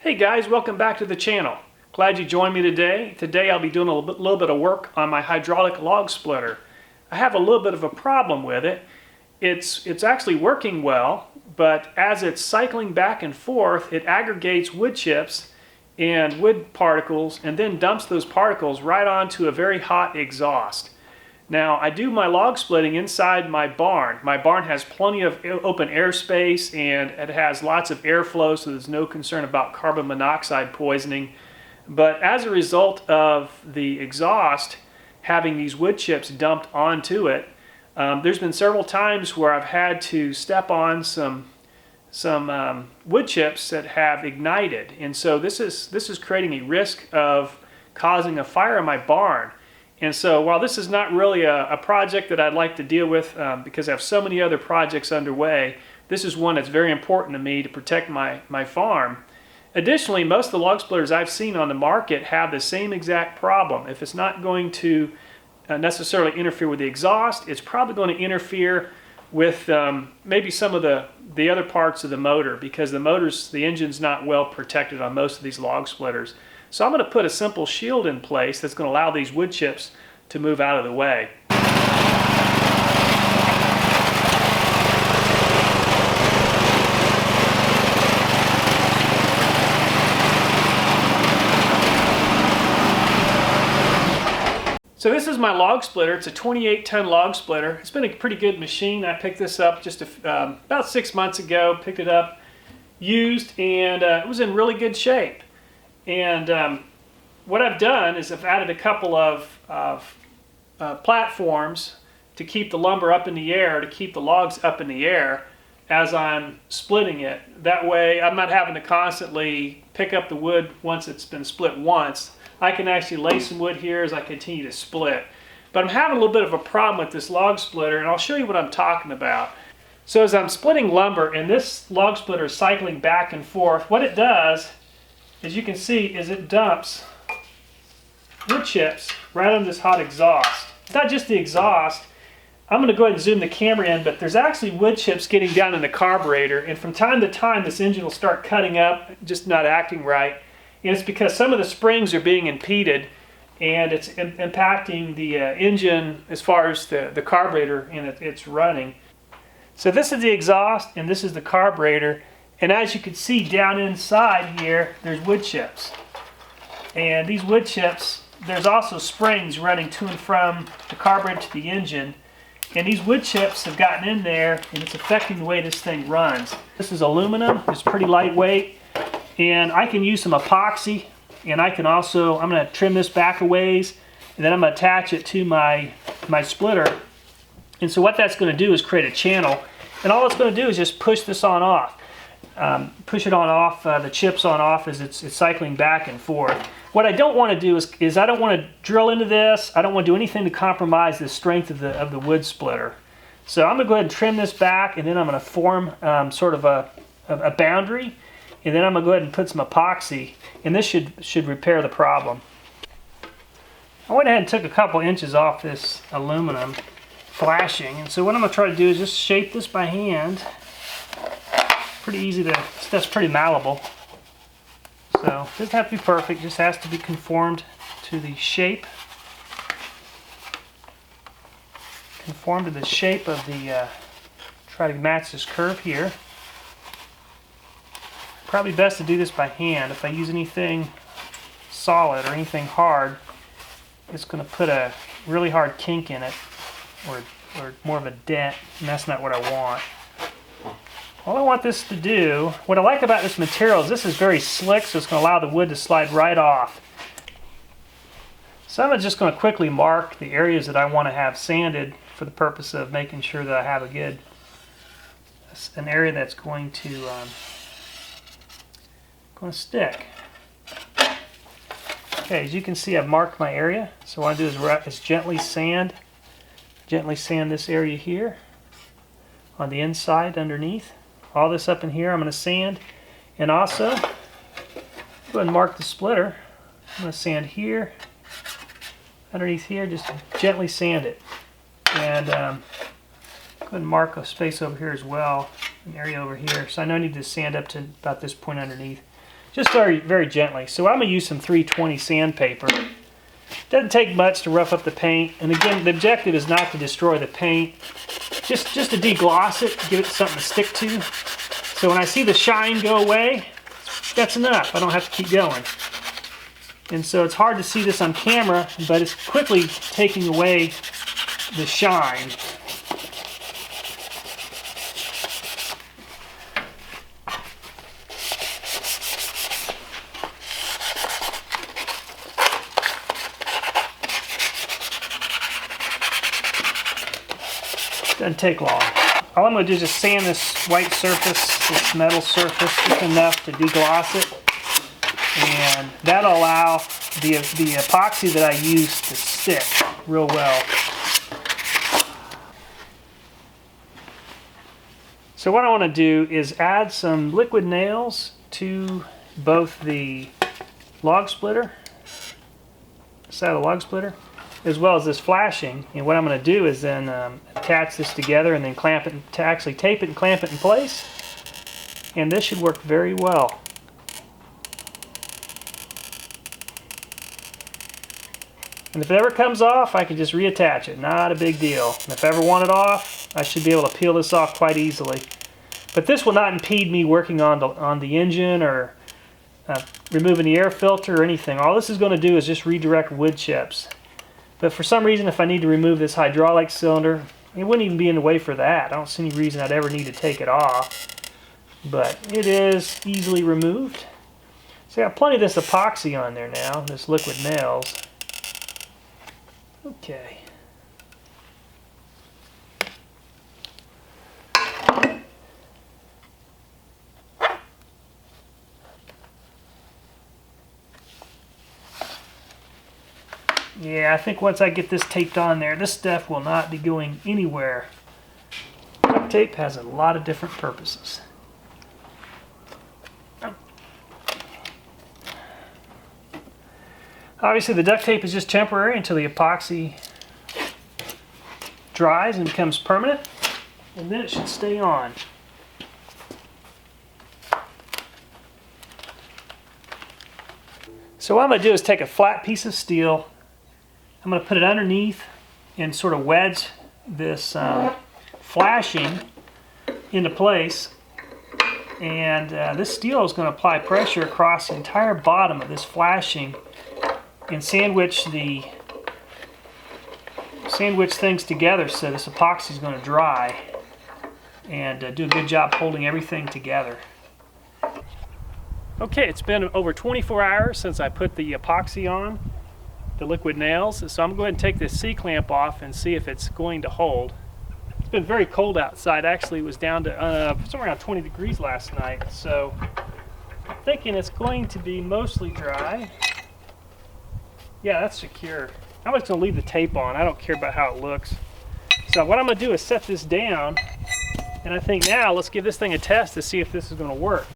Hey guys, welcome back to the channel. Glad you joined me today. Today I'll be doing a little bit of work on my hydraulic log splitter. I have a little bit of a problem with it. It's actually working well, but as it's cycling back and forth, it aggregates wood chips and wood particles and then dumps those particles right onto a very hot exhaust. Now, I do my log splitting inside my barn. My barn has plenty of open air space and it has lots of airflow, so there's no concern about carbon monoxide poisoning. But as a result of the exhaust having these wood chips dumped onto it, there's been several times where I've had to step on some wood chips that have ignited. And so this is creating a risk of causing a fire in my barn. And so while this is not really a project that I'd like to deal with because I have so many other projects underway, this is one that's very important to me to protect my farm. Additionally, most of the log splitters I've seen on the market have the same exact problem. If it's not going to necessarily interfere with the exhaust, it's probably going to interfere with maybe some of the other parts of the motor, because the engine's not well protected on most of these log splitters. So I'm going to put a simple shield in place that's going to allow these wood chips to move out of the way. So this is my log splitter. It's a 28-ton log splitter. It's been a pretty good machine. I picked this up just about 6 months ago. Picked it up used, and it was in really good shape. And what I've done is I've added a couple of platforms to keep the lumber up in the air, to keep the logs up in the air as I'm splitting it. That way I'm not having to constantly pick up the wood once it's been split once. I can actually lay some wood here as I continue to split. But I'm having a little bit of a problem with this log splitter, and I'll show you what I'm talking about. So as I'm splitting lumber and this log splitter is cycling back and forth, what it does, as you can see, is it dumps wood chips right on this hot exhaust. It's not just the exhaust. I'm going to go ahead and zoom the camera in, but there's actually wood chips getting down in the carburetor, and from time to time this engine will start cutting up, just not acting right. And it's because some of the springs are being impeded, and it's impacting the engine as far as the carburetor and it's running. So this is the exhaust and this is the carburetor. And as you can see down inside here, there's wood chips. And these wood chips, there's also springs running to and from the carburetor to the engine. And these wood chips have gotten in there and it's affecting the way this thing runs. This is aluminum, it's pretty lightweight. And I can use some epoxy, and I can also, I'm going to trim this back a ways, and then I'm going to attach it to my splitter. And so what that's going to do is create a channel. And all it's going to do is just push this on off. Push it on off, the chips on off as it's cycling back and forth. What I don't want to do is I don't want to drill into this. I don't want to do anything to compromise the strength of the wood splitter. So I'm going to go ahead and trim this back, and then I'm going to form sort of a boundary. And then I'm going to go ahead and put some epoxy, and this should repair the problem. I went ahead and took a couple inches off this aluminum flashing, and so what I'm going to try to do is just shape this by hand. Pretty easy that's pretty malleable. So it doesn't have to be perfect, just has to be conformed to the shape. Conform to the shape of the, try to match this curve here. Probably best to do this by hand. If I use anything solid or anything hard, it's going to put a really hard kink in it, or more of a dent, and that's not what I want. All I want this to do, what I like about this material is this is very slick, so it's going to allow the wood to slide right off. So I'm just going to quickly mark the areas that I want to have sanded for the purpose of making sure that I have an area that's going to stick. Okay, as you can see, I've marked my area. So what I do is gently sand this area here on the inside underneath. All this up in here I'm going to sand, and also go ahead and mark the splitter. I'm going to sand here, underneath here, just gently sand it, and go ahead and mark a space over here as well, an area over here. So I know I need to sand up to about this point underneath. just very, very gently. So I'm going to use some 320 sandpaper. Doesn't take much to rough up the paint, and again, the objective is not to destroy the paint, just to degloss it, give it something to stick to. So when I see the shine go away, that's enough. I don't have to keep going. And so it's hard to see this on camera, but it's quickly taking away the shine. Doesn't take long. All I'm going to do is just sand this white surface, this metal surface, just enough to degloss it. And that'll allow the epoxy that I use to stick real well. So what I want to do is add some liquid nails to both the log splitter, side of the log splitter, as well as this flashing. And what I'm going to do is then attach this together and then clamp it, to actually tape it and clamp it in place. And this should work very well. And if it ever comes off, I can just reattach it. Not a big deal. And if I ever want it off, I should be able to peel this off quite easily. But this will not impede me working on the engine or removing the air filter or anything. All this is going to do is just redirect wood chips. But for some reason, if I need to remove this hydraulic cylinder, it wouldn't even be in the way for that. I don't see any reason I'd ever need to take it off. But it is easily removed. So I got plenty of this epoxy on there now, this liquid nails. Okay. Yeah, I think once I get this taped on there, this stuff will not be going anywhere. Duct tape has a lot of different purposes. Obviously the duct tape is just temporary until the epoxy dries and becomes permanent, and then it should stay on. So what I'm going to do is take a flat piece of steel, I'm going to put it underneath and sort of wedge this flashing into place, and this steel is going to apply pressure across the entire bottom of this flashing and sandwich things together so this epoxy is going to dry and do a good job holding everything together. Okay, it's been over 24 hours since I put the epoxy on, the liquid nails, so I'm going to take this C-clamp off and see if it's going to hold. It's been very cold outside. Actually, it was down to somewhere around 20 degrees last night, so I'm thinking it's going to be mostly dry. Yeah, that's secure. I'm just going to leave the tape on. I don't care about how it looks. So what I'm going to do is set this down, and I think now let's give this thing a test to see if this is going to work.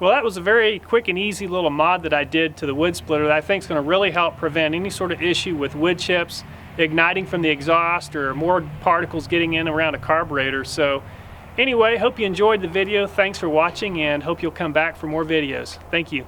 Well, that was a very quick and easy little mod that I did to the wood splitter that I think is going to really help prevent any sort of issue with wood chips igniting from the exhaust or more particles getting in around a carburetor. So anyway, hope you enjoyed the video. Thanks for watching, and hope you'll come back for more videos. Thank you.